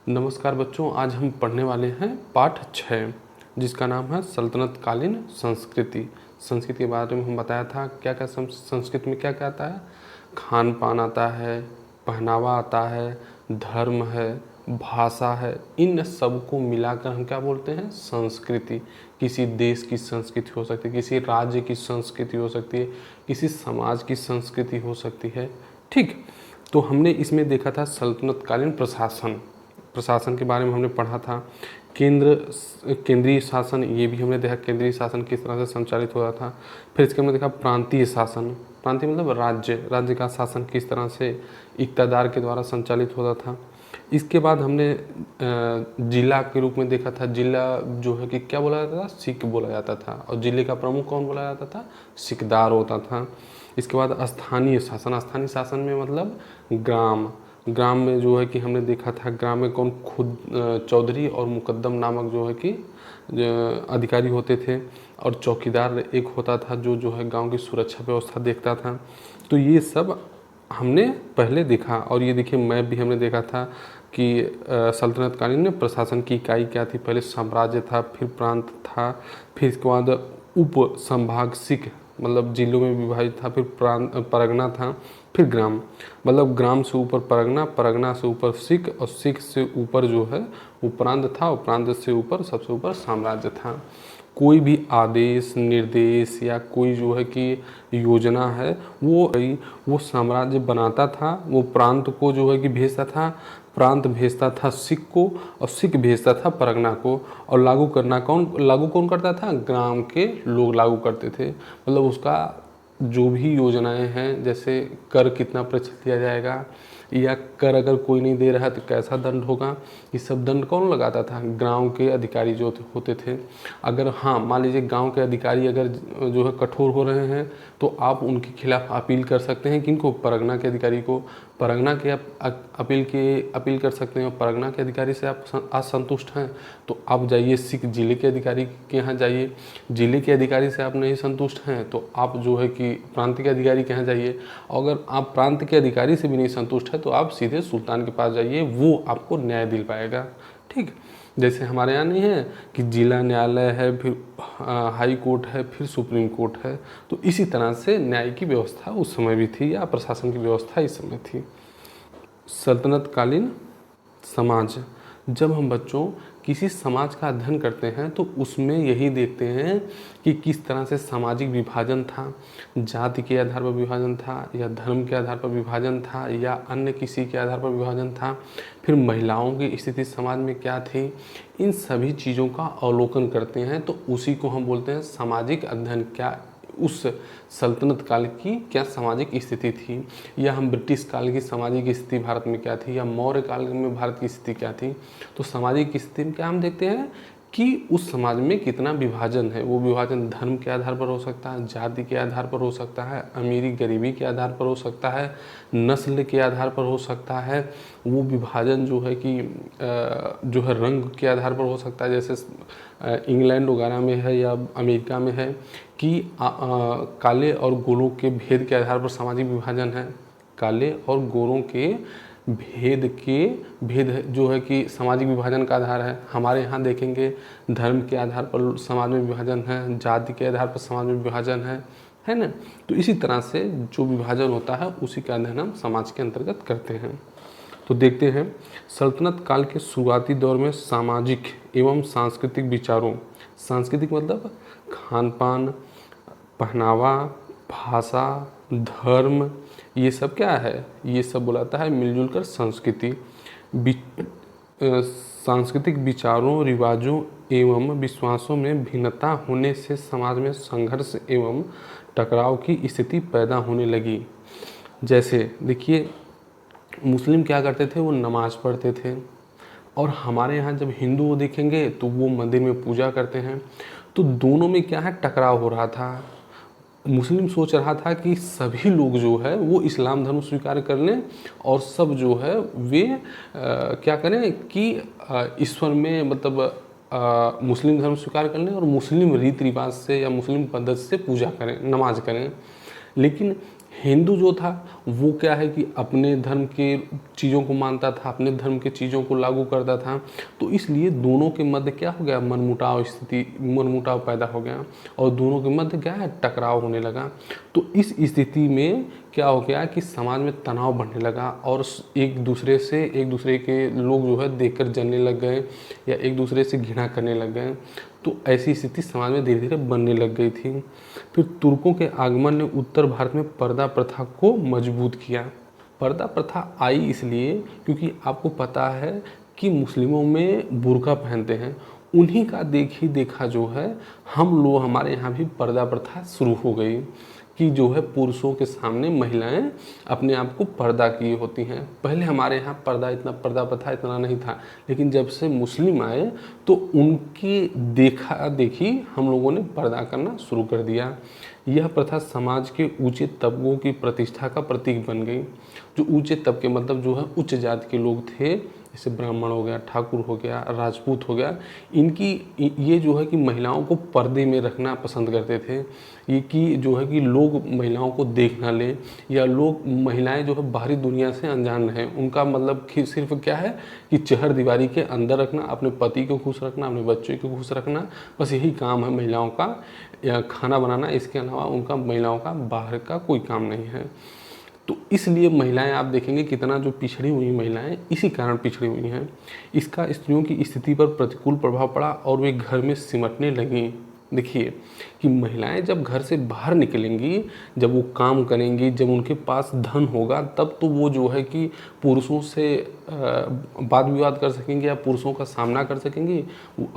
नमस्कार बच्चों, आज हम पढ़ने वाले हैं पाठ 6 जिसका नाम है सल्तनत कालीन संस्कृति। संस्कृति के बारे में हम बताया था क्या क्या संस्कृति में क्या क्या आता है। खान पान आता है, पहनावा आता है, धर्म है, भाषा है। इन सब को मिलाकर हम क्या बोलते हैं? संस्कृति। किसी देश की संस्कृति हो सकती है, किसी राज्य की संस्कृति हो सकती है, किसी समाज की संस्कृति हो सकती है। ठीक, तो हमने इसमें देखा था सल्तनतकालीन प्रशासन के बारे में हमने पढ़ा था। केंद्रीय शासन, ये भी हमने देखा केंद्रीय शासन किस तरह से संचालित हो रहा था। फिर इसके हमने देखा प्रांतीय शासन। प्रांतीय मतलब राज्य का शासन किस तरह से इक़्तिदार के द्वारा संचालित होता था। इसके बाद हमने जिला के रूप में देखा था। जिला जो है कि क्या बोला जाता था? सिख बोला जाता था। और जिले का प्रमुख कौन बोला जाता था? सिकदार होता था। इसके बाद स्थानीय शासन में मतलब ग्राम में जो है कि हमने देखा था ग्राम में कौन खुद चौधरी और मुकद्दम नामक जो है कि अधिकारी होते थे। और चौकीदार एक होता था जो है गांव की सुरक्षा व्यवस्था देखता था। तो ये सब हमने पहले देखा। और ये देखिए मैप भी हमने देखा था कि सल्तनतकालीन में प्रशासन की इकाई क्या थी। पहले साम्राज्य था, फिर प्रांत था, फिर इसके बाद उप संभाग सिख मतलब जिलों में विभाजित था, फिर परगना था, फिर ग्राम मतलब ग्राम से ऊपर परगना, परगना से ऊपर सिख, और सिख से ऊपर जो है वो प्रांत था, और प्रांत से ऊपर सबसे ऊपर साम्राज्य था। कोई भी आदेश निर्देश या कोई जो है कि योजना है वो साम्राज्य बनाता था, वो प्रांत को जो है कि भेजता था, प्रांत भेजता था सिख को, और सिख भेजता था परगना को। और लागू कौन करता था? ग्राम के लोग लागू करते थे। मतलब उसका जो भी योजनाएं हैं, जैसे कर कितना प्रतिशत दिया जाएगा, या कर अगर कोई नहीं दे रहा है तो कैसा दंड होगा, ये सब दंड कौन लगाता था? गांव के अधिकारी जो होते थे। अगर मान लीजिए गांव के अधिकारी अगर जो है कठोर हो रहे हैं तो आप उनके खिलाफ अपील कर सकते हैं। किनको? परगना के अधिकारी को। परगना के अपील कर सकते हैं। और परगना के अधिकारी से आप असंतुष्ट हैं तो आप जाइए सिख जिले के अधिकारी के यहाँ जाइए। जिले के अधिकारी से आप नहीं संतुष्ट हैं तो आप जो है कि प्रांत के अधिकारी के यहाँ जाइए। अगर आप प्रांत के अधिकारी से भी नहीं संतुष्ट है तो आप सीधे सुल्तान के पास जाइए, वो आपको न्याय दिल पाएगा। ठीक, जैसे हमारे यहाँ नहीं है कि जिला न्यायालय है, फिर हाई कोर्ट है, फिर सुप्रीम कोर्ट है। तो इसी तरह से न्याय की व्यवस्था उस समय भी थी, या प्रशासन की व्यवस्था इस समय थी। सल्तनतकालीन समाज, जब हम बच्चों किसी समाज का अध्ययन करते हैं तो उसमें यही देखते हैं कि किस तरह से सामाजिक विभाजन था। जाति के आधार पर विभाजन था, या धर्म के आधार पर विभाजन था, या अन्य किसी के आधार पर विभाजन था। फिर महिलाओं की स्थिति समाज में क्या थी, इन सभी चीज़ों का अवलोकन करते हैं। तो उसी को हम बोलते हैं सामाजिक अध्ययन। क्या उस सल्तनत काल की क्या सामाजिक स्थिति थी, या हम ब्रिटिश काल की सामाजिक स्थिति भारत में क्या थी, या मौर्य काल में भारत की स्थिति क्या थी। तो सामाजिक स्थिति में क्या हम देखते हैं कि उस समाज में कितना विभाजन है। वो विभाजन धर्म के आधार पर हो सकता है, जाति के आधार पर हो सकता है, अमीरी गरीबी के आधार पर हो सकता है, नस्ल के आधार पर हो सकता है। वो विभाजन जो है कि जो है रंग के आधार पर हो सकता है। जैसे इंग्लैंड वगैरह में है या अमेरिका में है कि काले और गोरों के भेद के आधार पर सामाजिक विभाजन है। काले और गोरों के भेद जो है कि सामाजिक विभाजन का आधार है। हमारे यहाँ देखेंगे धर्म के आधार पर समाज में विभाजन है, जाति के आधार पर समाज में विभाजन है ना। तो इसी तरह से जो विभाजन होता है उसी का अध्ययन हम समाज के अंतर्गत करते हैं। तो देखते हैं सल्तनत काल के शुरुआती दौर में सामाजिक एवं सांस्कृतिक विचारों, सांस्कृतिक मतलब खान पान, पहनावा, भाषा, धर्म, ये सब क्या है? ये सब बुलाता है मिलजुल कर संस्कृति। सांस्कृतिक विचारों, रिवाजों एवं विश्वासों में भिन्नता होने से समाज में संघर्ष एवं टकराव की स्थिति पैदा होने लगी। जैसे देखिए मुस्लिम क्या करते थे? वो नमाज़ पढ़ते थे। और हमारे यहाँ जब हिंदू देखेंगे तो वो मंदिर में पूजा करते हैं। तो दोनों में क्या है? टकराव हो रहा था। मुस्लिम सोच रहा था कि सभी लोग जो है वो इस्लाम धर्म स्वीकार कर लें, और सब जो है वे क्या करें कि ईश्वर में मतलब मुस्लिम धर्म स्वीकार कर लें और मुस्लिम रीति रिवाज से या मुस्लिम पद्धति से पूजा करें, नमाज करें। लेकिन हिंदू जो था वो क्या है कि अपने धर्म के चीज़ों को मानता था, अपने धर्म के चीज़ों को लागू करता था। तो इसलिए दोनों के मध्य क्या हो गया, मनमुटाव पैदा हो गया और दोनों के मध्य क्या है, टकराव होने लगा। तो इस स्थिति में क्या हो गया कि समाज में तनाव बढ़ने लगा और एक दूसरे के लोग जो है देखकर जलने लग गए या एक दूसरे से घृणा करने लग गए। तो ऐसी स्थिति समाज में धीरे धीरे बनने लग गई थी। फिर तुर्कों के आगमन ने उत्तर भारत में पर्दा प्रथा को मजबूत किया। पर्दा प्रथा आई इसलिए क्योंकि आपको पता है कि मुस्लिमों में बुर्का पहनते हैं, उन्हीं का देखा जो है हमारे यहाँ भी पर्दा प्रथा शुरू हो गई कि जो है पुरुषों के सामने महिलाएं अपने आप को पर्दा किए होती हैं। पहले हमारे यहाँ पर्दा प्रथा इतना नहीं था, लेकिन जब से मुस्लिम आए तो उनकी देखी हम लोगों ने पर्दा करना शुरू कर दिया। यह प्रथा समाज के ऊंचे तबकों की प्रतिष्ठा का प्रतीक बन गई। जो ऊंचे तबके मतलब जो है उच्च जाति के लोग थे, जैसे ब्राह्मण हो गया, ठाकुर हो गया, राजपूत हो गया, ये जो है कि महिलाओं को पर्दे में रखना पसंद करते थे। ये कि जो है कि लोग महिलाओं को देख ना लें या महिलाएं जो है बाहरी दुनिया से अनजान रहें। उनका मतलब सिर्फ क्या है कि चहर दीवारी के अंदर रखना, अपने पति को खुश रखना, अपने बच्चों को खुश रखना, बस यही काम है महिलाओं का, या खाना बनाना। इसके अलावा उनका महिलाओं का बाहर का कोई काम नहीं है। तो इसलिए महिलाएं आप देखेंगे कितना जो पिछड़ी हुई महिलाएं इसी कारण पिछड़ी हुई हैं। इसका स्त्रियों की स्थिति पर प्रतिकूल प्रभाव पड़ा और वे घर में सिमटने लगीं। देखिए कि महिलाएं जब घर से बाहर निकलेंगी, जब वो काम करेंगी, जब उनके पास धन होगा, तब तो वो जो है कि पुरुषों से वाद विवाद कर सकेंगे या पुरुषों का सामना कर सकेंगी।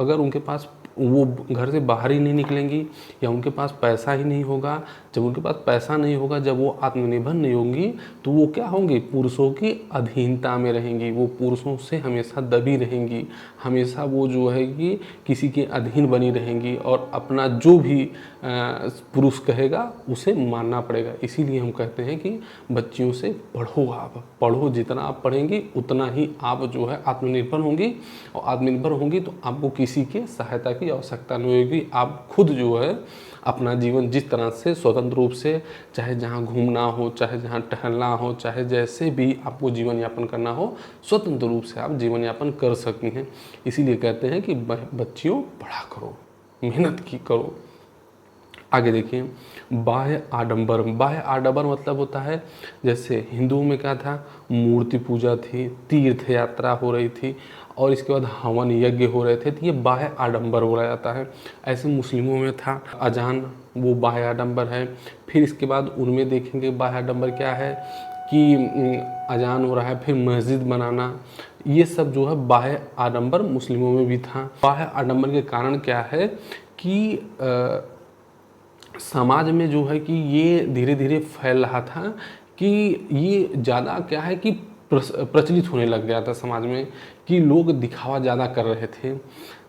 अगर उनके पास वो घर से बाहर ही नहीं निकलेंगी या उनके पास पैसा ही नहीं होगा, जब उनके पास पैसा नहीं होगा, जब वो आत्मनिर्भर नहीं होंगी, तो वो क्या होंगी, पुरुषों की अधीनता में रहेंगी। वो पुरुषों से हमेशा दबी रहेंगी, हमेशा वो जो है कि किसी के अधीन बनी रहेंगी और अपना जो भी पुरुष कहेगा उसे मानना पड़ेगा। इसीलिए हम कहते हैं कि बच्चियों से पढ़ो, आप पढ़ो, जितना आप पढ़ेंगी उतना ही आप जो है आत्मनिर्भर होंगी, और आत्मनिर्भर होंगी तो आपको किसी के सहायता की आवश्यकता नहीं होगी। आप खुद जो है अपना जीवन जिस तरह से स्वतंत्र रूप से, चाहे जहाँ घूमना हो, चाहे जहाँ टहलना हो, चाहे जैसे भी आपको जीवन यापन करना हो, स्वतंत्र रूप से आप जीवन यापन कर सकती हैं। इसीलिए कहते हैं कि बच्चियों पढ़ा करो, मेहनत की करो। आगे देखिए, बाह्य आडंबर। बाह्य आडंबर मतलब होता है, जैसे हिंदुओं में क्या था, मूर्ति पूजा थी, तीर्थ यात्रा हो रही थी और इसके बाद हवन यज्ञ हो रहे थे, तो ये बाह्य आडंबर बोला जाता है। ऐसे मुस्लिमों में था अजान, वो बाह्य आडंबर है। फिर इसके बाद उनमें देखेंगे बाह्य आडंबर क्या है कि अजान हो रहा है, फिर मस्जिद बनाना, ये सब जो है बाह्य आडंबर मुस्लिमों में भी था। बाह्य आडंबर के कारण क्या है कि समाज में जो है कि ये धीरे धीरे फैल रहा था कि ये ज़्यादा क्या है कि प्रचलित होने लग गया था समाज में, कि लोग दिखावा ज़्यादा कर रहे थे।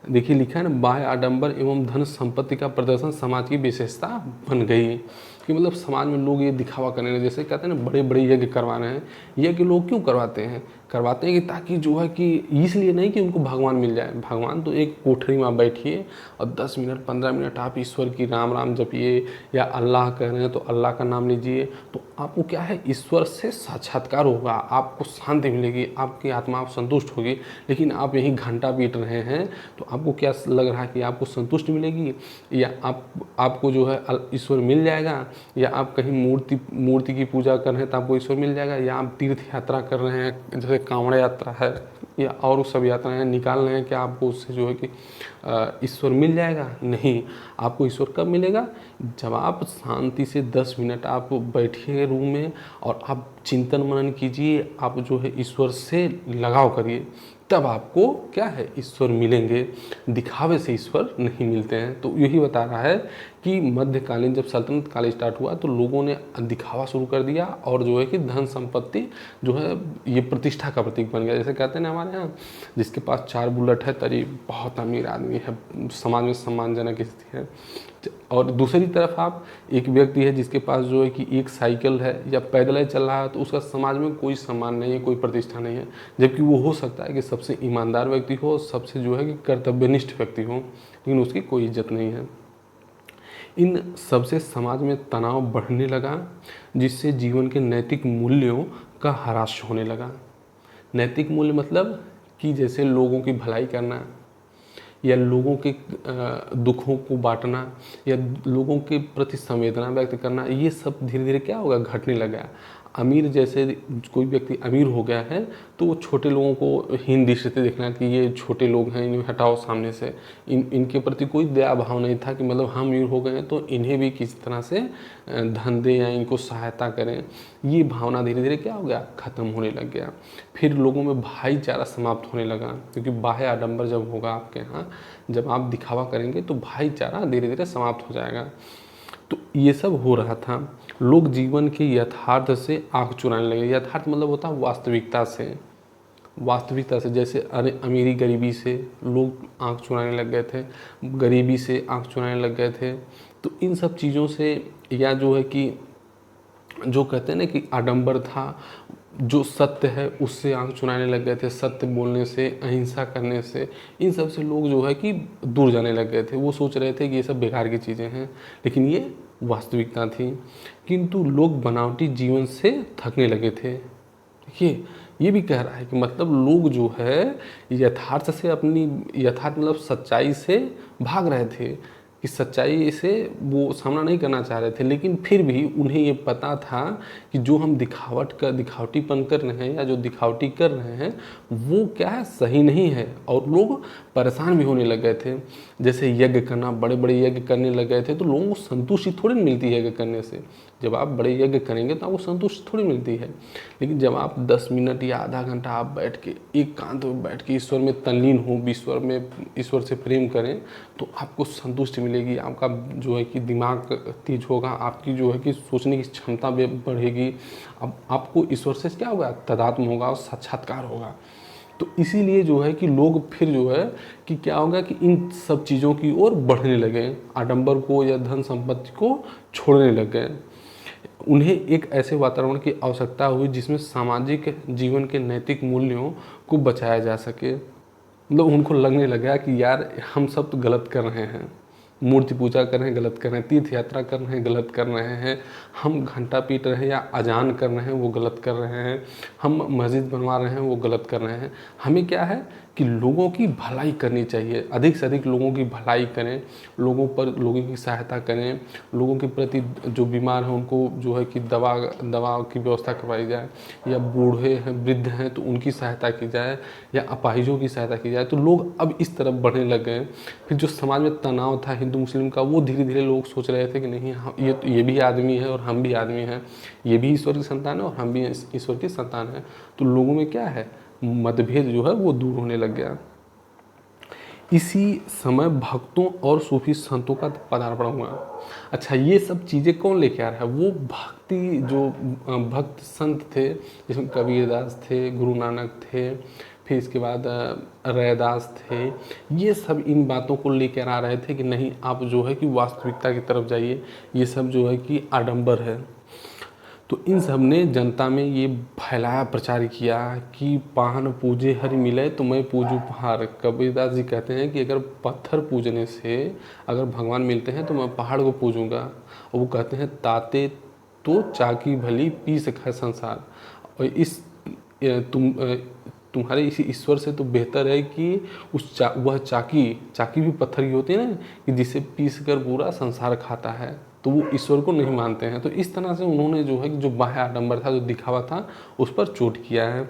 देखिए लिखा है ना, बाह्य आडंबर एवं धन संपत्ति का प्रदर्शन समाज की विशेषता बन गई। कि मतलब समाज में लोग ये दिखावा करने लगे, जैसे कहते हैं ना बड़े बड़े यज्ञ करवा रहे हैं। यज्ञ लोग क्यों करवाते हैं कि ताकि जो है कि इसलिए नहीं कि उनको भगवान मिल जाए। भगवान तो एक कोठरी में बैठिए और 10 मिनट 15 मिनट आप ईश्वर की राम राम जपिए, या अल्लाह कह रहे हैं तो अल्लाह का नाम लीजिए, तो आपको क्या है, ईश्वर से साक्षात्कार होगा, आपको शांति मिलेगी, आपकी आत्मा संतुष्ट होगी। लेकिन आप यहीं घंटा पीट रहे हैं तो आपको क्या लग रहा है कि आपको संतुष्टि मिलेगी, या आपको जो है ईश्वर मिल जाएगा, या आप कहीं मूर्ति की पूजा कर रहे हैं तो आपको ईश्वर मिल जाएगा, या आप तीर्थ यात्रा कर रहे हैं, जैसे कांवड़ यात्रा है या और सब यात्राएं निकाल रहे हैं, क्या आपको उससे जो है कि ईश्वर मिल जाएगा? नहीं। आपको ईश्वर कब मिलेगा? जब आप शांति से 10 मिनट आप बैठिए रूम में और आप चिंतन मनन कीजिए, आप जो है ईश्वर से लगाव करिए, तब आपको क्या है, ईश्वर मिलेंगे। दिखावे से ईश्वर नहीं मिलते हैं। तो यही बता रहा है कि मध्यकालीन जब सल्तनत काल स्टार्ट हुआ तो लोगों ने दिखावा शुरू कर दिया और जो है कि धन संपत्ति जो है ये प्रतिष्ठा का प्रतीक बन गया। जैसे कहते हैं ना हमारे यहाँ, जिसके पास 4 बुलेट है तरी बहुत अमीर आदमी है, समाज में सम्मानजनक स्थिति है। और दूसरी तरफ आप एक व्यक्ति है जिसके पास जो है कि एक साइकिल है या पैदल ही चल रहा है, तो उसका समाज में कोई सम्मान नहीं है, कोई प्रतिष्ठा नहीं है। जबकि वो हो सकता है कि सबसे ईमानदार व्यक्ति हो, सबसे जो है कि कर्तव्यनिष्ठ व्यक्ति हो, लेकिन उसकी कोई इज्जत नहीं है। इन सबसे समाज में तनाव बढ़ने लगा, जिससे जीवन के नैतिक मूल्यों का ह्रास होने लगा। नैतिक मूल्य मतलब कि जैसे लोगों की भलाई करना या लोगों के दुखों को बांटना या लोगों के प्रति संवेदना व्यक्त करना, ये सब धीरे धीरे क्या होगा, घटने लगा। अमीर जैसे कोई व्यक्ति अमीर हो गया है तो वो छोटे लोगों को हीन दृष्टि से देखना कि ये छोटे लोग हैं, इन्हें हटाओ सामने से। इनके प्रति कोई दया भाव नहीं था कि मतलब हम अमीर हो गए हैं तो इन्हें भी किसी तरह से धन दें या इनको सहायता करें। ये भावना धीरे धीरे क्या हो गया, ख़त्म होने लग गया। फिर लोगों में भाईचारा समाप्त होने लगा, क्योंकि बाह्य आडंबर जब होगा आपके यहाँ, जब आप दिखावा करेंगे तो भाईचारा धीरे धीरे समाप्त हो जाएगा। तो ये सब हो रहा था। लोग जीवन के यथार्थ से आँख चुराने लगे। यथार्थ मतलब होता है वास्तविकता से। वास्तविकता से जैसे अमीरी गरीबी से लोग आँख चुराने लग गए थे, गरीबी से आँख चुराने लग गए थे। तो इन सब चीज़ों से, या जो है कि जो कहते हैं ना कि आडंबर था, जो सत्य है उससे आँख चुराने लग गए थे। सत्य बोलने से, अहिंसा करने से, इन सब से लोग जो है कि दूर जाने लग गए थे। वो सोच रहे थे कि ये सब बेकार की चीज़ें हैं, लेकिन ये वास्तविकता थी। किंतु लोग बनावटी जीवन से थकने लगे थे। देखिए, ये भी कह रहा है कि मतलब लोग जो है यथार्थ से, अपनी यथार्थ मतलब सच्चाई से भाग रहे थे, कि सच्चाई से वो सामना नहीं करना चाह रहे थे। लेकिन फिर भी उन्हें ये पता था कि जो हम दिखावटीपन कर रहे हैं या जो दिखावटी कर रहे हैं वो क्या है, सही नहीं है। और लोग परेशान भी होने लग गए थे। जैसे यज्ञ करना, बड़े बड़े यज्ञ करने लग गए थे तो लोगों को संतुष्टि थोड़ी मिलती है यज्ञ करने से। जब आप बड़े यज्ञ करेंगे तो आपको संतुष्टि थोड़ी मिलती है। लेकिन जब आप 10 मिनट या आधा घंटा आप बैठ के एकांत में बैठ के ईश्वर में तल्लीन हो, ईश्वर से प्रेम करें, तो आपको संतुष्टि मिलेगी। आपका जो है कि दिमाग तेज होगा, आपकी जो है कि सोचने की क्षमता बढ़ेगी। अब आपको ईश्वर से क्या होगा, तादात्म्य होगा और साक्षात्कार होगा। तो इसीलिए जो है कि लोग फिर जो है कि क्या होगा कि इन सब चीज़ों की ओर बढ़ने लगे, आडंबर को या धन संपत्ति को छोड़ने लग गए। उन्हें एक ऐसे वातावरण की आवश्यकता हुई जिसमें सामाजिक जीवन के नैतिक मूल्यों को बचाया जा सके। मतलब उनको लगने लगा कि यार हम सब तो गलत कर रहे हैं, मूर्ति पूजा कर रहे हैं, गलत कर रहे हैं, तीर्थ यात्रा कर रहे हैं, गलत कर रहे हैं, हम घंटा पीट रहे हैं या अजान कर रहे हैं, वो गलत कर रहे हैं, हम मस्जिद बनवा रहे हैं, वो गलत कर रहे हैं। हमें क्या है कि लोगों की भलाई करनी चाहिए, अधिक से अधिक लोगों की भलाई करें, लोगों की सहायता करें, लोगों के प्रति जो बीमार हैं उनको जो है कि दवा की व्यवस्था करवाई जाए, या बूढ़े हैं, वृद्ध हैं तो उनकी सहायता की जाए, या अपाहिजों की सहायता की जाए। तो लोग अब इस तरफ बढ़ने लग गए। फिर जो समाज में तनाव था हिंदू मुस्लिम का, वो धीरे धीरे लोग सोच रहे थे कि नहीं, ये भी आदमी है और हम भी आदमी हैं, ये भी ईश्वर की संतान है और हम भी ईश्वर की संतान है। तो लोगों में क्या है, मतभेद जो है वो दूर होने लग गया। इसी समय भक्तों और सूफी संतों का पदार्पण हुआ। अच्छा, ये सब चीज़ें कौन लेके आ रहा है, वो भक्ति जो भक्त संत थे, जिसमें कबीरदास थे, गुरु नानक थे, फिर इसके बाद रैदास थे। ये सब इन बातों को लेकर आ रहे थे कि नहीं, आप जो है कि वास्तविकता की तरफ जाइए, ये सब जो है कि आडंबर है। तो इन सब ने जनता में ये फैलाया, प्रचार किया कि पाहन पूजे हरि मिले तो मैं पूजू पहाड़। कबीरदास जी कहते हैं कि अगर पत्थर पूजने से अगर भगवान मिलते हैं तो मैं पहाड़ को पूजूंगा। और वो कहते हैं ताते तो चाकी भली पी सखा संसार। और इस तुम्हारे इसी ईश्वर से तो बेहतर है कि वह चाकी भी पत्थर की होती है ना, कि जिसे पीस कर पूरा संसार खाता है। तो वो ईश्वर को नहीं मानते हैं। तो इस तरह से उन्होंने जो है कि जो बाह्य आडंबर था, जो दिखावा था, उस पर चोट किया है।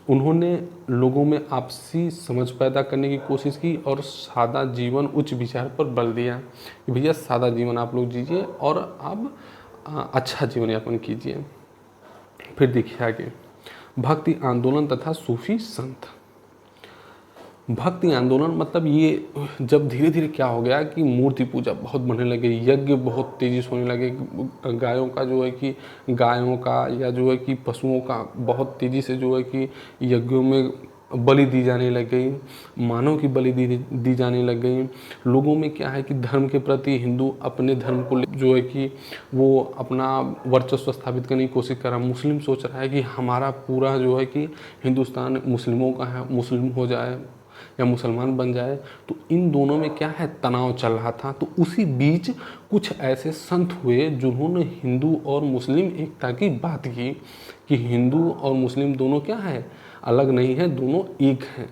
उन्होंने लोगों में आपसी समझ पैदा करने की कोशिश की और सादा जीवन उच्च विचार पर बल दिया कि भैया सादा जीवन आप लोग जीजिए और आप अच्छा जीवन यापन कीजिए। फिर देखिए आगे, भक्ति आंदोलन तथा सूफी संत। भक्ति आंदोलन मतलब ये जब धीरे धीरे क्या हो गया कि मूर्ति पूजा बहुत बढ़ने लगे, यज्ञ बहुत तेजी से होने लगे, गायों का या जो है कि पशुओं का बहुत तेज़ी से जो है कि यज्ञों में बलि दी जाने लग गई, मानव की बलि दी जाने लग गई। लोगों में क्या है कि धर्म के प्रति, हिंदू अपने धर्म को जो है कि वो अपना वर्चस्व स्थापित करने की कोशिश कर रहा है। मुस्लिम सोच रहा है कि हमारा पूरा जो है कि हिंदुस्तान मुस्लिमों का है, मुस्लिम हो जाए। या मुसलमान बन जाए। तो इन दोनों में क्या है, तनाव चल रहा था। तो उसी बीच कुछ ऐसे संत हुए जिन्होंने हिंदू और मुस्लिम एकता की बात की कि हिंदू और मुस्लिम दोनों क्या है, अलग नहीं है, दोनों एक हैं,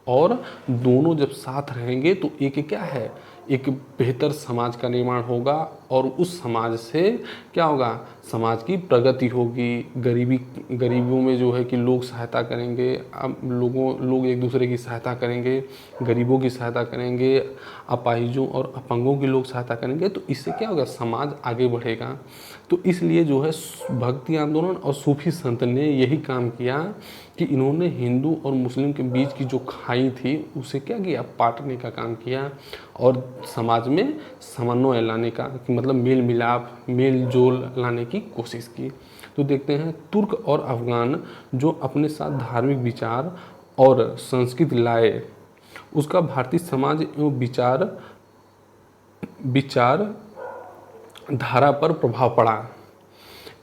और दोनों जब साथ रहेंगे तो एक क्या है, एक बेहतर समाज का निर्माण होगा। और उस समाज से क्या होगा, समाज की प्रगति होगी। गरीबियों में जो है कि लोग सहायता करेंगे, अब लोग एक दूसरे की सहायता करेंगे, गरीबों की सहायता करेंगे, अपाहिजों और अपंगों की लोग सहायता करेंगे। तो इससे क्या होगा, समाज आगे बढ़ेगा। तो इसलिए जो है भक्ति आंदोलन और सूफी संत ने यही काम किया कि इन्होंने हिंदू और मुस्लिम के बीच की जो खाई थी उसे क्या किया, पाटने का काम किया और समाज में समन्वय लाने का, कि मतलब मेल मिलाप, मेल जोल लाने की कोशिश की। तो देखते हैं तुर्क और अफगान जो अपने साथ धार्मिक विचार और संस्कृति लाए, उसका भारतीय समाज एवं विचार धारा पर प्रभाव पड़ा।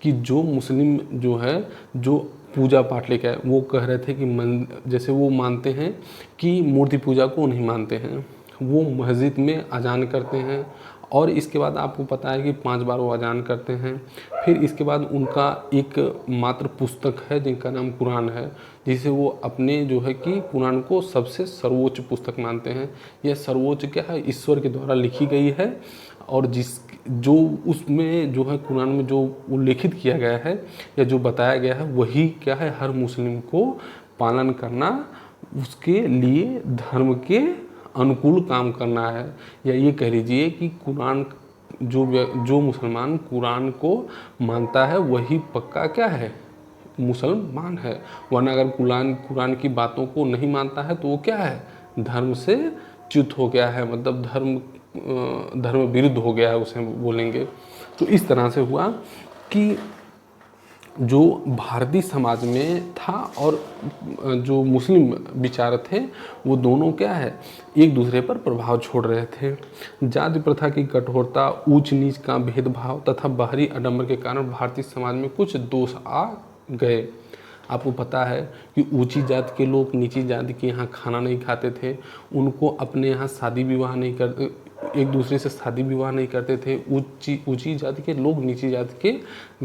कि जो मुस्लिम जो है, जो पूजा पाठ लेके आए, वो कह रहे थे कि जैसे वो मानते हैं कि मूर्ति पूजा को नहीं मानते हैं, वो मस्जिद में अजान करते हैं, और इसके बाद आपको पता है कि 5 बार वो अजान करते हैं। फिर इसके बाद उनका एक मात्र पुस्तक है जिनका नाम कुरान है, जिसे वो अपने जो है कि कुरान को सबसे सर्वोच्च पुस्तक मानते हैं। यह सर्वोच्च क्या है, ईश्वर के द्वारा लिखी गई है, और जो उसमें जो है कुरान में जो उल्लेखित किया गया है या जो बताया गया है वही क्या है, हर मुस्लिम को पालन करना, उसके लिए धर्म के अनुकूल काम करना है। या ये कह लीजिए कि कुरान जो मुसलमान कुरान को मानता है वही पक्का क्या है, मुसलमान है। वरना अगर कुरान की बातों को नहीं मानता है तो वो क्या है, धर्म से च्युत हो गया है, मतलब धर्म विरुद्ध हो गया है उसे बोलेंगे। तो इस तरह से हुआ कि जो भारतीय समाज में था और जो मुस्लिम विचार थे वो दोनों क्या है, एक दूसरे पर प्रभाव छोड़ रहे थे। जाति प्रथा की कठोरता, ऊंच नीच का भेदभाव तथा बाहरी आडंबर के कारण भारतीय समाज में कुछ दोष आ गए। आपको पता है कि ऊंची जाति के लोग नीची जाति के यहाँ खाना नहीं खाते थे, उनको अपने यहाँ शादी विवाह नहीं कर, एक दूसरे से शादी विवाह नहीं करते थे। ऊंची जाति के लोग नीची जाति के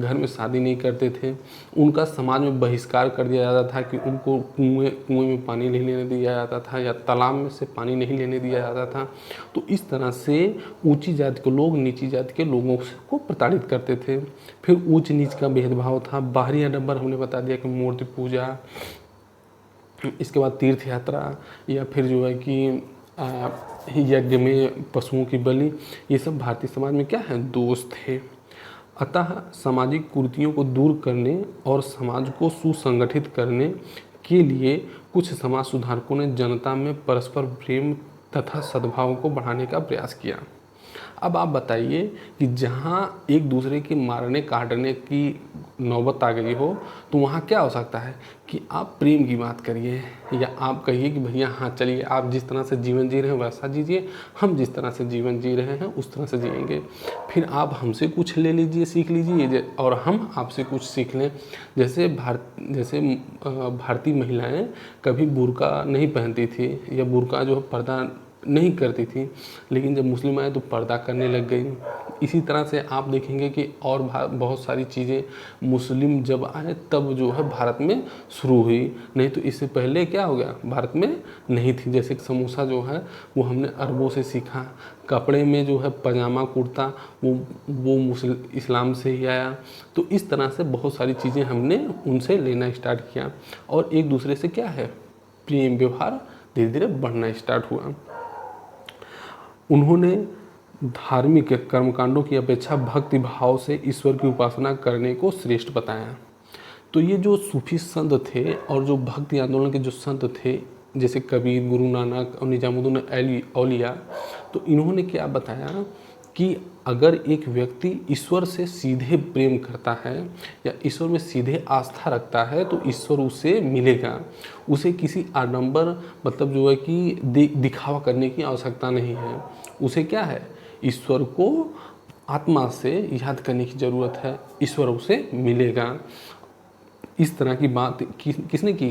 घर में शादी नहीं करते थे। उनका समाज में बहिष्कार कर दिया जाता था कि उनको कुएं में पानी नहीं लेने दिया जाता था, या तालाब में से पानी नहीं लेने दिया जाता था। तो इस तरह से ऊंची जाति के लोग नीची जाति के लोगों को प्रताड़ित करते थे। फिर ऊंच नीच का भेदभाव था। बाहरी आडंबर हमने बता दिया कि मूर्ति पूजा, इसके बाद तीर्थ यात्रा, या फिर जो है कि यज्ञ में पशुओं की बलि, ये सब भारतीय समाज में क्या है, दोष थे। अतः सामाजिक कुरीतियों को दूर करने और समाज को सुसंगठित करने के लिए कुछ समाज सुधारकों ने जनता में परस्पर प्रेम तथा सद्भाव को बढ़ाने का प्रयास किया। अब आप बताइए कि जहाँ एक दूसरे के मारने काटने की नौबत आ गई हो तो वहाँ क्या हो सकता है कि आप प्रेम की बात करिए, या आप कहिए कि भैया हाँ चलिए आप जिस तरह से जीवन जी रहे हैं वैसा जीजिए, हम जिस तरह से जीवन जी रहे हैं उस तरह से जिएंगे। फिर आप हमसे कुछ ले लीजिए, सीख लीजिए, और हम आपसे कुछ सीख लें। जैसे भारतीय महिलाएं कभी बुर्का नहीं पहनती थी, या बुर्का जो है पर्दा नहीं करती थी, लेकिन जब मुस्लिम आए तो पर्दा करने लग गई। इसी तरह से आप देखेंगे कि और बहुत सारी चीज़ें मुस्लिम जब आए तब जो है भारत में शुरू हुई, नहीं तो इससे पहले क्या हो गया, भारत में नहीं थी। जैसे समोसा जो है वो हमने अरबों से सीखा, कपड़े में जो है पजामा कुर्ता वो इस्लाम से ही आया। तो इस तरह से बहुत सारी चीज़ें हमने उनसे लेना स्टार्ट किया, और एक दूसरे से क्या है, प्रेम व्यवहार धीरे धीरे बढ़ना स्टार्ट हुआ। उन्होंने धार्मिक कर्मकांडों की अपेक्षा भक्ति भाव से ईश्वर की उपासना करने को श्रेष्ठ बताया। तो ये जो सूफी संत थे और जो भक्ति आंदोलन के जो संत थे, जैसे कबीर, गुरु नानक और निजामुद्दीन औलिया, तो इन्होंने क्या बताया कि अगर एक व्यक्ति ईश्वर से सीधे प्रेम करता है या ईश्वर में सीधे आस्था रखता है तो ईश्वर उसे मिलेगा। उसे किसी आडंबर मतलब जो है कि दिखावा करने की आवश्यकता नहीं है। उसे क्या है, ईश्वर को आत्मा से याद करने की ज़रूरत है, ईश्वर उसे मिलेगा। इस तरह की बात किसने की?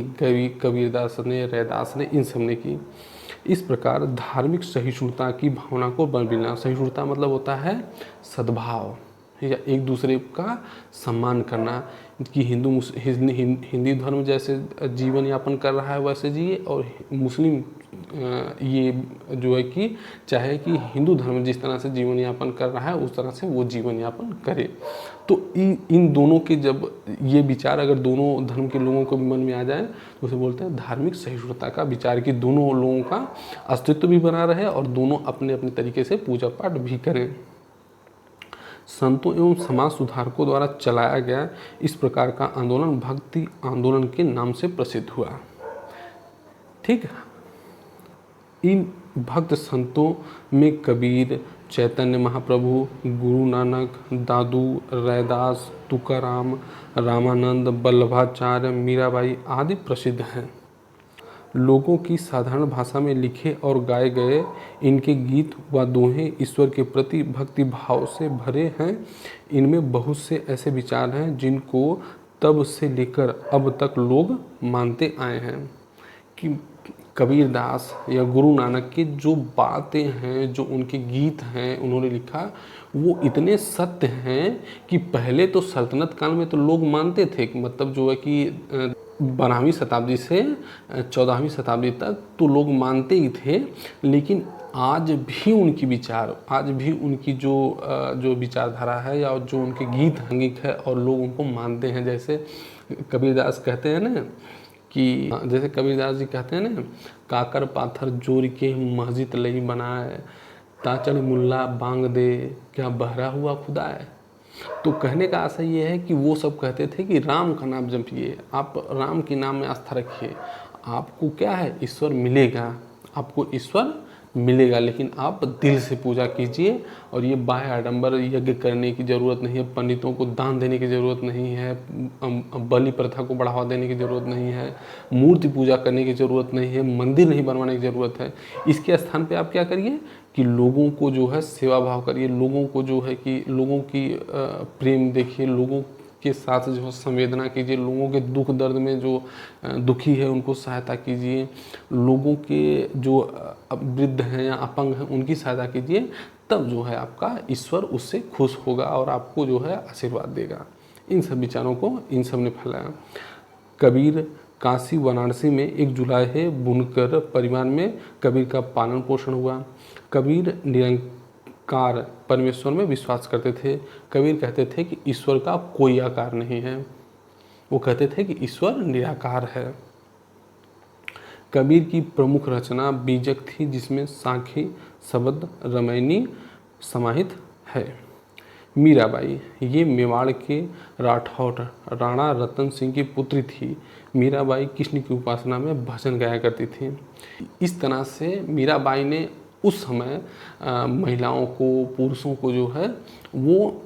कबीरदास ने, रैदास ने, इन सब ने की। इस प्रकार धार्मिक सहिष्णुता की भावना को बल मिलना। सहिष्णुता मतलब होता है सद्भाव या एक दूसरे का सम्मान करना, कि हिंदी धर्म जैसे जीवन यापन कर रहा है वैसे जिए, और मुस्लिम ये जो है कि चाहे कि हिंदू धर्म जिस तरह से जीवन यापन कर रहा है उस तरह से वो जीवन यापन करे। तो इन दोनों के जब ये विचार अगर दोनों धर्म के लोगों को मन में आ जाए तो उसे बोलते हैं धार्मिक सहिष्णुता का विचार, कि दोनों लोगों का अस्तित्व भी बना रहे और दोनों अपने अपने तरीके से पूजा पाठ भी करें। संतों एवं समाज सुधारकों द्वारा चलाया गया इस प्रकार का आंदोलन भक्ति आंदोलन के नाम से प्रसिद्ध हुआ। ठीक, इन भक्त संतों में कबीर, चैतन्य महाप्रभु, गुरु नानक, दादू, रैदास, तुकाराम, रामानंद, वल्लभाचार्य, मीराबाई आदि प्रसिद्ध हैं। लोगों की साधारण भाषा में लिखे और गाए गए इनके गीत व दोहे ईश्वर के प्रति भक्ति भाव से भरे हैं। इनमें बहुत से ऐसे विचार हैं जिनको तब से लेकर अब तक लोग मानते आए हैं। कि कबीरदास या गुरु नानक की जो बातें हैं, जो उनके गीत हैं उन्होंने लिखा, वो इतने सत्य हैं कि पहले तो सल्तनत काल में तो लोग मानते थे, मतलब जो है कि 12वीं शताब्दी से 14वीं शताब्दी तक तो लोग मानते ही थे। लेकिन आज भी उनकी विचार, आज भी उनकी जो विचारधारा है या जो उनके गीत अंगिक है और लोग उनको मानते हैं। जैसे कबीरदास कहते हैं ना कि, जैसे कबीरदास जी कहते हैं ना, काकर पाथर जोड़ के मस्जिद लई बनाए, ताचड़ मुल्ला बांग दे, क्या बहरा हुआ खुदा है। तो कहने का आशय ये है कि वो सब कहते थे कि राम का नाम जपिए, आप राम के नाम में आस्था रखिए, आपको क्या है, ईश्वर मिलेगा, आपको ईश्वर मिलेगा, लेकिन आप दिल से पूजा कीजिए। और ये बाह्य आडंबर यज्ञ करने की ज़रूरत नहीं है, पंडितों को दान देने की ज़रूरत नहीं है, बलि प्रथा को बढ़ावा देने की ज़रूरत नहीं है, मूर्ति पूजा करने की ज़रूरत नहीं है, मंदिर नहीं बनवाने की ज़रूरत है। इसके स्थान पे आप क्या करिए कि लोगों को जो है सेवा भाव करिए, लोगों को जो है कि लोगों की प्रेम देखिए, लोगों के साथ जो संवेदना कीजिए, लोगों के दुख दर्द में जो दुखी है उनको सहायता कीजिए, लोगों के जो वृद्ध हैं या अपंग हैं उनकी सहायता कीजिए। तब जो है आपका ईश्वर उससे खुश होगा और आपको जो है आशीर्वाद देगा। इन सब विचारों को इन सब ने फैलाया। कबीर काशी वाराणसी में एक जुलाहे बुनकर परिवार में कबीर का पालन पोषण हुआ। कबीर निरंकार परमेश्वर में विश्वास करते थे। कबीर कहते थे कि ईश्वर का कोई आकार नहीं है, वो कहते थे कि ईश्वर निराकार है। कबीर की प्रमुख रचना बीजक थी, जिसमें साखी, शब्द, रामायणी समाहित है। मीराबाई, ये मेवाड़ के राठौर राणा रतन सिंह की पुत्री थी। मीराबाई कृष्ण की उपासना में भजन गाया करती थी। इस तरह से मीराबाई ने उस समय महिलाओं को, पुरुषों को जो है वो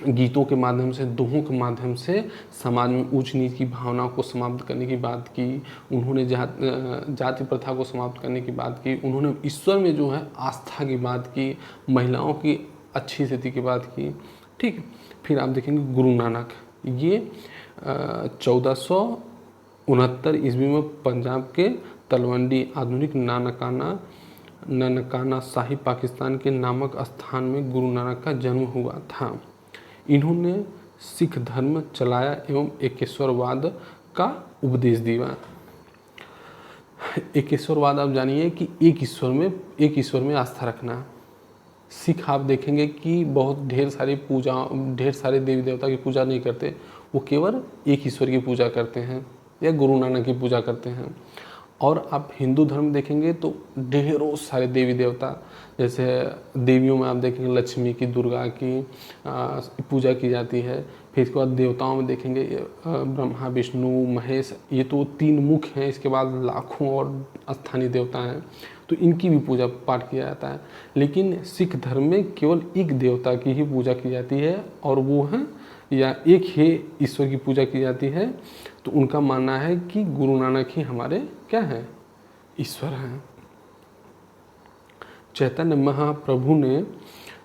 गीतों के माध्यम से, दोहों के माध्यम से समाज में ऊंच नीच की भावना को समाप्त करने की बात की। उन्होंने जाति प्रथा को समाप्त करने की बात की। उन्होंने ईश्वर में जो है आस्था की बात की, महिलाओं की अच्छी स्थिति की बात की। ठीक, फिर आप देखेंगे गुरु नानक, ये 1469 ईस्वी में पंजाब के तलवंडी, आधुनिक ननकाना साहिब पाकिस्तान के नामक स्थान में गुरु नानक का जन्म हुआ था। इन्होंने सिख धर्म चलाया एवं एकेश्वरवाद का उपदेश दिया। एकेश्वरवाद आप जानिए कि एक ईश्वर में आस्था रखना। सिख आप देखेंगे कि बहुत ढेर सारे देवी देवता की पूजा नहीं करते, वो केवल एक ईश्वर की पूजा करते हैं या गुरु नानक की पूजा करते हैं। और आप हिंदू धर्म देखेंगे तो ढेरों सारे देवी देवता, जैसे देवियों में आप देखेंगे लक्ष्मी की, दुर्गा की पूजा की जाती है। फिर इसके बाद देवताओं में देखेंगे ब्रह्मा, विष्णु, महेश, ये तो 3 मुख्य हैं। इसके बाद लाखों और स्थानीय देवता हैं, तो इनकी भी पूजा पाठ किया जाता है। लेकिन सिख धर्म में केवल एक देवता की ही पूजा की जाती है और वो है, या एक ही ईश्वर की पूजा की जाती है। तो उनका मानना है कि गुरु नानक ही हमारे क्या हैं, ईश्वर हैं। चैतन्य महाप्रभु ने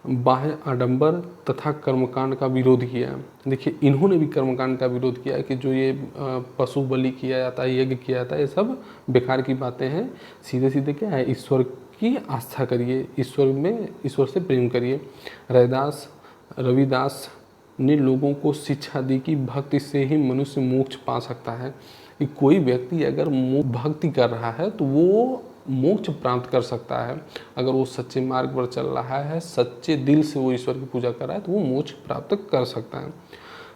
बाह्य आडंबर तथा कर्मकांड का विरोध किया। देखिए इन्होंने भी कर्मकांड का विरोध किया कि जो ये पशु बलि किया जाता है, यज्ञ किया जाता है, ये सब बेकार की बातें हैं। सीधे सीधे क्या है, ईश्वर की आस्था करिए, ईश्वर से प्रेम करिए। रविदास ने लोगों को शिक्षा दी कि भक्ति से ही मनुष्य मोक्ष पा सकता है। कि कोई व्यक्ति अगर भक्ति कर रहा है तो वो मोक्ष प्राप्त कर सकता है। अगर वो सच्चे मार्ग पर चल रहा है, सच्चे दिल से वो ईश्वर की पूजा कर रहा है, तो वो मोक्ष प्राप्त कर सकता है।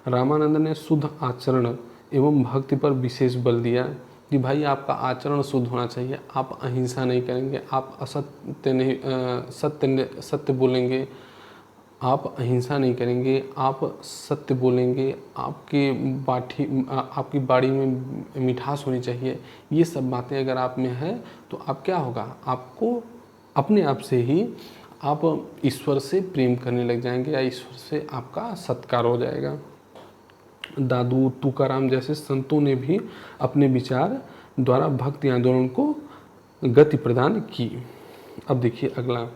रामानंद ने शुद्ध आचरण एवं भक्ति पर विशेष बल दिया कि भाई आपका आचरण शुद्ध होना चाहिए। आप अहिंसा नहीं करेंगे, आप असत्य नहीं सत्य बोलेंगे, आप अहिंसा नहीं करेंगे, आप सत्य बोलेंगे, आपकी बाड़ी में मिठास होनी चाहिए। ये सब बातें अगर आप में है तो आप क्या होगा, आपको अपने आप से ही आप ईश्वर से प्रेम करने लग जाएंगे या ईश्वर से आपका सत्कार हो जाएगा। दादू तुकाराम जैसे संतों ने भी अपने विचार द्वारा भक्ति आंदोलन को गति प्रदान की। अब देखिए अगला,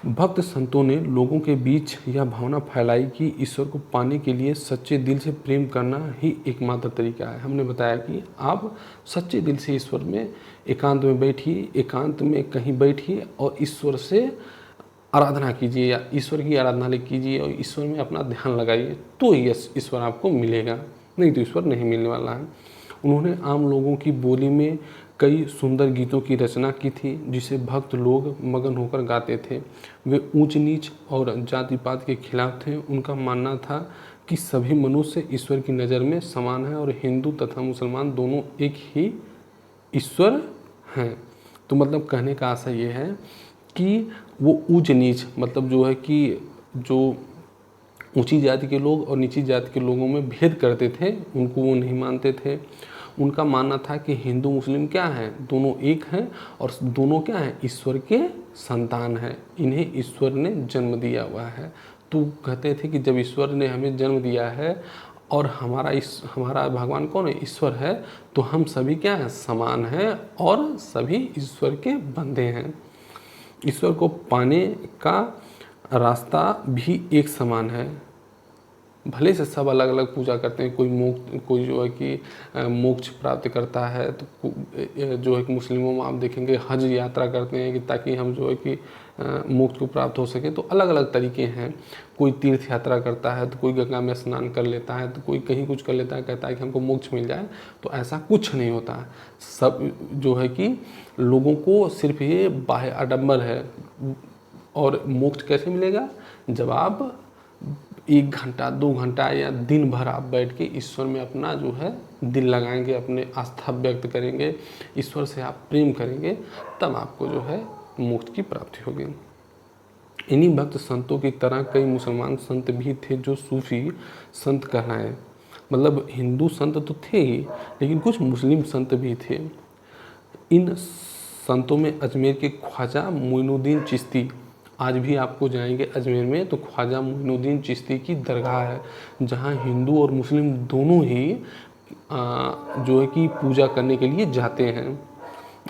भक्त संतों ने लोगों के बीच यह भावना फैलाई कि ईश्वर को पाने के लिए सच्चे दिल से प्रेम करना ही एकमात्र तरीका है। हमने बताया कि आप सच्चे दिल से ईश्वर में एकांत में बैठिए, एकांत में कहीं बैठिए और ईश्वर से आराधना कीजिए या ईश्वर की आराधना कीजिए और ईश्वर में अपना ध्यान लगाइए, तो ईश्वर आपको मिलेगा, नहीं तो ईश्वर नहीं मिलने वाला है। उन्होंने आम लोगों की बोली में कई सुंदर गीतों की रचना की थी जिसे भक्त लोग मगन होकर गाते थे। वे ऊंच नीच और जाति पात के खिलाफ थे। उनका मानना था कि सभी मनुष्य ईश्वर की नज़र में समान हैं और हिंदू तथा मुसलमान दोनों एक ही ईश्वर हैं। तो मतलब कहने का आशय ये है कि वो ऊंच नीच मतलब जो है कि जो ऊंची जाति के लोग और नीची जाति के लोगों में भेद करते थे, उनको वो नहीं मानते थे। उनका मानना था कि हिंदू मुस्लिम क्या हैं, दोनों एक हैं और दोनों क्या हैं, ईश्वर के संतान हैं, इन्हें ईश्वर ने जन्म दिया हुआ है। तो कहते थे कि जब ईश्वर ने हमें जन्म दिया है और हमारा भगवान कौन है, ईश्वर है, तो हम सभी क्या हैं, समान हैं और सभी ईश्वर के बंदे हैं। ईश्वर को पाने का रास्ता भी एक समान है। भले से सब अलग अलग पूजा करते हैं, कोई जो है कि मोक्ष प्राप्त करता है, तो जो है कि मुस्लिमों में आप देखेंगे हज यात्रा करते हैं कि ताकि हम जो है कि मोक्ष को प्राप्त हो सके। तो अलग अलग तरीके हैं। कोई तीर्थ यात्रा करता है तो कोई गंगा में स्नान कर लेता है, तो कोई कहीं कुछ कर लेता है, कहता है कि हमको मोक्ष मिल जाए। तो ऐसा कुछ नहीं होता है। सब जो है कि लोगों को सिर्फ ये बाह्य आडंबर है। और मोक्ष कैसे मिलेगा, जब आप 1 घंटा 2 घंटा या दिन भर आप बैठ के ईश्वर में अपना जो है दिल लगाएंगे, अपने आस्था व्यक्त करेंगे, ईश्वर से आप प्रेम करेंगे, तब आपको जो है मोक्ष की प्राप्ति होगी। इन्हीं भक्त संतों की तरह कई मुसलमान संत भी थे जो सूफी संत कहलाए। मतलब हिंदू संत तो थे ही, लेकिन कुछ मुस्लिम संत भी थे। इन संतों में अजमेर के ख्वाजा मोइनुद्दीन चिश्ती, आज भी आपको जाएंगे अजमेर में तो ख्वाजा मोइनुद्दीन चिश्ती की दरगाह है, जहाँ हिंदू और मुस्लिम दोनों ही जो है कि पूजा करने के लिए जाते हैं।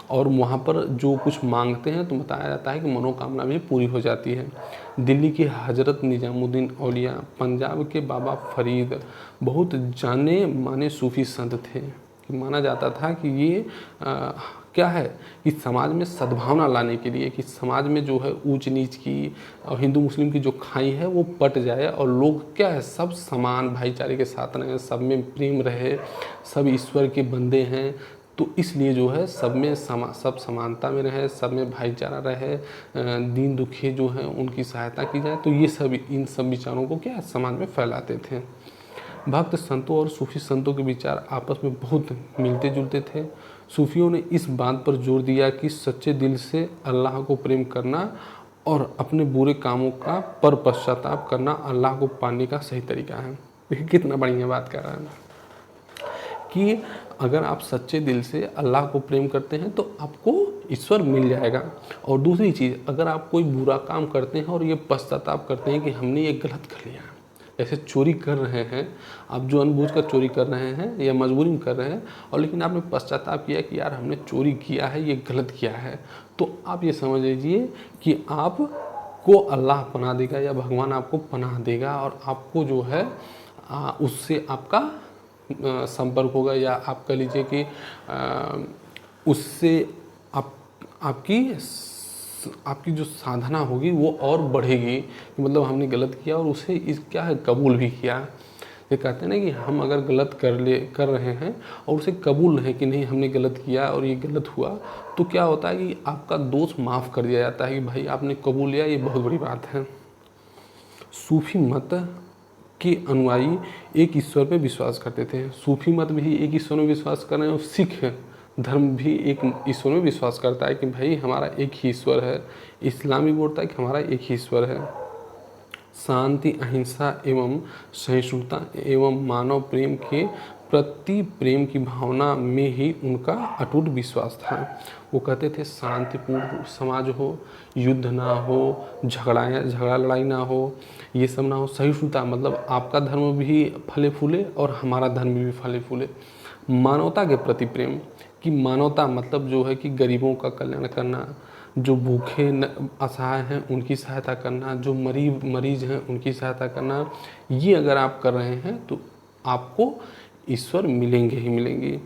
और वहाँ पर जो कुछ मांगते हैं तो बताया जाता है कि मनोकामना भी पूरी हो जाती है। दिल्ली के हजरत निजामुद्दीन औलिया, पंजाब के बाबा फरीद बहुत जाने माने सूफी संत थे। कि माना जाता था कि ये क्या है कि समाज में सद्भावना लाने के लिए, कि समाज में जो है ऊंच नीच की और हिंदू मुस्लिम की जो खाई है वो पट जाए और लोग क्या है सब समान भाईचारे के साथ रहें, सब में प्रेम रहे, सब ईश्वर के बंदे हैं। तो इसलिए जो है सब में सब समानता में रहे, सब में भाईचारा रहे, दीन दुखी जो हैं उनकी सहायता की जाए। तो ये सब इन सब विचारों को क्या समाज में फैलाते थे। भक्त संतों और सूफी संतों के विचार आपस में बहुत मिलते जुलते थे। सूफियों ने इस बात पर जोर दिया कि सच्चे दिल से अल्लाह को प्रेम करना और अपने बुरे कामों का पर पश्चाताप करना अल्लाह को पाने का सही तरीका है। देखिए कितना बढ़िया बात कर रहा है कि अगर आप सच्चे दिल से अल्लाह को प्रेम करते हैं तो आपको ईश्वर मिल जाएगा। और दूसरी चीज़, अगर आप कोई बुरा काम करते हैं और ये पश्चाताप करते हैं कि हमने ये गलत कर लिया, ऐसे चोरी कर रहे हैं आप, जो अनबूझकर चोरी कर रहे हैं या मजबूरी में कर रहे हैं, और लेकिन आपने पश्चाताप किया कि यार हमने चोरी किया है, ये गलत किया है, तो आप ये समझ लीजिए कि आप आपको अल्लाह पनाह देगा या भगवान आपको पनाह देगा और आपको जो है उससे आपका संपर्क होगा, या आप कह लीजिए कि उससे आपकी जो साधना होगी वो और बढ़ेगी, कि मतलब हमने गलत किया और उसे इस क्या है कबूल भी किया। ये कहते हैं ना कि हम अगर गलत कर रहे हैं और उसे कबूल है कि नहीं हमने गलत किया और ये गलत हुआ, तो क्या होता है कि आपका दोष माफ़ कर दिया जाता है कि भाई आपने कबूल लिया, ये बहुत बड़ी बात है। सूफी मत के अनुयायी एक ईश्वर पे विश्वास करते थे। सूफी मत भी एक ईश्वर में विश्वास कर रहे हैं और सिख धर्म भी एक ईश्वर में विश्वास करता है कि भाई हमारा एक ही ईश्वर है। इस्लाम भी बोलता है कि हमारा एक ही ईश्वर है। शांति, अहिंसा एवं सहिष्णुता एवं मानव प्रेम के प्रति प्रेम की भावना में ही उनका अटूट विश्वास था। वो कहते थे शांतिपूर्ण समाज हो, युद्ध ना हो, झगड़ा लड़ाई ना हो, ये सब ना हो। सहिष्णुता मतलब आपका धर्म भी फले फूले और हमारा धर्म भी फले फूले। मानवता के प्रति प्रेम, कि मानवता मतलब जो है कि गरीबों का कल्याण करना, जो भूखे असहाय हैं उनकी सहायता करना, जो मरीज हैं उनकी सहायता करना, ये अगर आप कर रहे हैं तो आपको ईश्वर मिलेंगे ही मिलेंगे।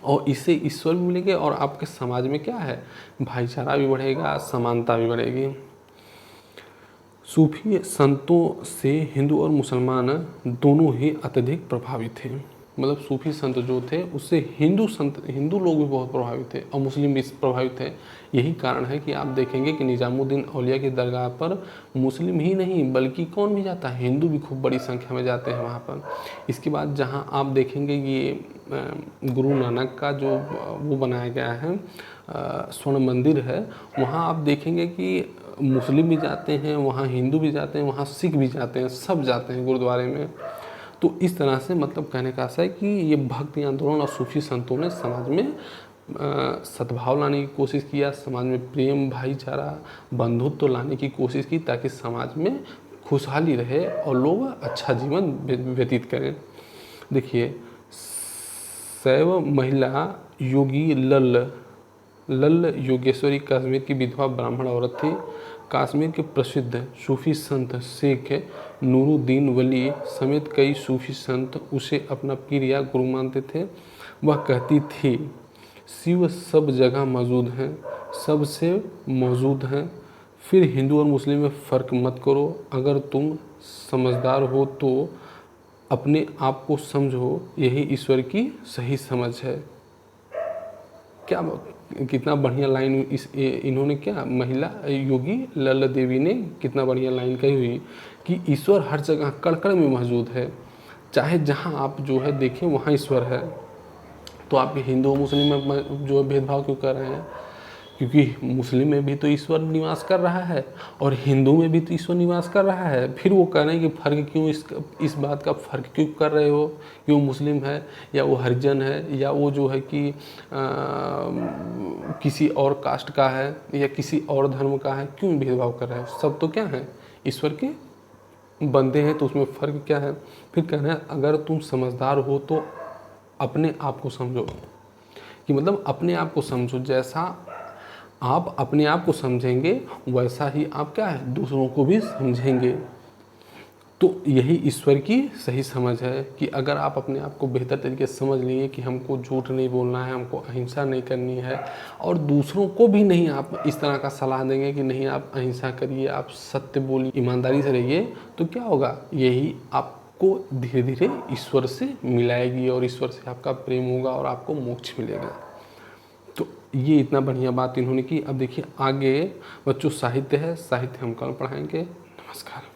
और इससे ईश्वर भी मिलेंगे और आपके समाज में क्या है, भाईचारा भी बढ़ेगा, समानता भी बढ़ेगी। सूफी संतों से हिंदू और मुसलमान दोनों ही अत्यधिक प्रभावित थे। मतलब सूफी संत जो थे उससे हिंदू लोग भी बहुत प्रभावित थे और मुस्लिम भी प्रभावित थे। यही कारण है कि आप देखेंगे कि निजामुद्दीन औलिया की दरगाह पर मुस्लिम ही नहीं बल्कि कौन भी जाता है, हिंदू भी खूब बड़ी संख्या में जाते हैं वहाँ पर। इसके बाद जहाँ आप देखेंगे ये गुरु नानक का जो वो बनाया गया है स्वर्ण मंदिर है, वहाँ आप देखेंगे कि मुस्लिम भी जाते हैं, वहाँ हिंदू भी जाते हैं, वहाँ सिख भी जाते हैं, सब जाते हैं गुरुद्वारे में। तो इस तरह से मतलब कहने का आशा है कि ये भक्ति आंदोलन और सूफी संतों ने समाज में सद्भाव लाने की कोशिश किया, समाज में प्रेम, भाईचारा, बंधुत्व लाने की कोशिश की, ताकि समाज में खुशहाली रहे और लोग अच्छा जीवन व्यतीत करें। देखिए, शैव महिला योगी लल्ल योगेश्वरी कश्मीर की विधवा ब्राह्मण औरत थी। कश्मीर के प्रसिद्ध सूफी संत शेख नूरुद्दीन वली समेत कई सूफी संत उसे अपना पीर या गुरु मानते थे। वह कहती थी, शिव सब जगह मौजूद हैं, सबसे मौजूद हैं। फिर हिंदू और मुस्लिम में फ़र्क मत करो। अगर तुम समझदार हो तो अपने आप को समझो, यही ईश्वर की सही समझ है। क्या कितना बढ़िया लाइन इन्होंने क्या महिला योगी लल्ल देवी ने कितना बढ़िया लाइन कही हुई कि ईश्वर हर जगह कण कण में मौजूद है, चाहे जहाँ आप जो है देखें वहाँ ईश्वर है। तो आप हिंदू मुस्लिम में जो भेदभाव क्यों कर रहे हैं? क्योंकि मुस्लिम में भी तो ईश्वर निवास कर रहा है और हिंदू में भी तो ईश्वर निवास कर रहा है। फिर वो कह रहे हैं कि फ़र्क क्यों, इस बात का फ़र्क क्यों कर रहे हो कि वो मुस्लिम है या वो हरिजन है या वो जो है कि किसी और कास्ट का है या किसी और धर्म का है, क्यों भेदभाव कर रहे हो? सब तो क्या है, ईश्वर के बंदे हैं, तो उसमें फ़र्क क्या है? फिर कह रहे हैं अगर तुम समझदार हो तो अपने आप को समझो, कि मतलब अपने आप को समझो, जैसा आप अपने आप को समझेंगे वैसा ही आप क्या है दूसरों को भी समझेंगे। तो यही ईश्वर की सही समझ है कि अगर आप अपने आप को बेहतर तरीके से समझ लिए कि हमको झूठ नहीं बोलना है, हमको अहिंसा नहीं करनी है, और दूसरों को भी नहीं आप इस तरह का सलाह देंगे कि नहीं आप अहिंसा करिए, आप सत्य बोलिए, ईमानदारी से रहिए, तो क्या होगा, यही आपको धीरे धीरे ईश्वर से मिलाएगी और ईश्वर से आपका प्रेम होगा और आपको मोक्ष मिलेगा। तो ये इतना बढ़िया बात इन्होंने की। अब देखिए आगे बच्चों साहित्य है, साहित्य हम कल पढ़ाएंगे। नमस्कार।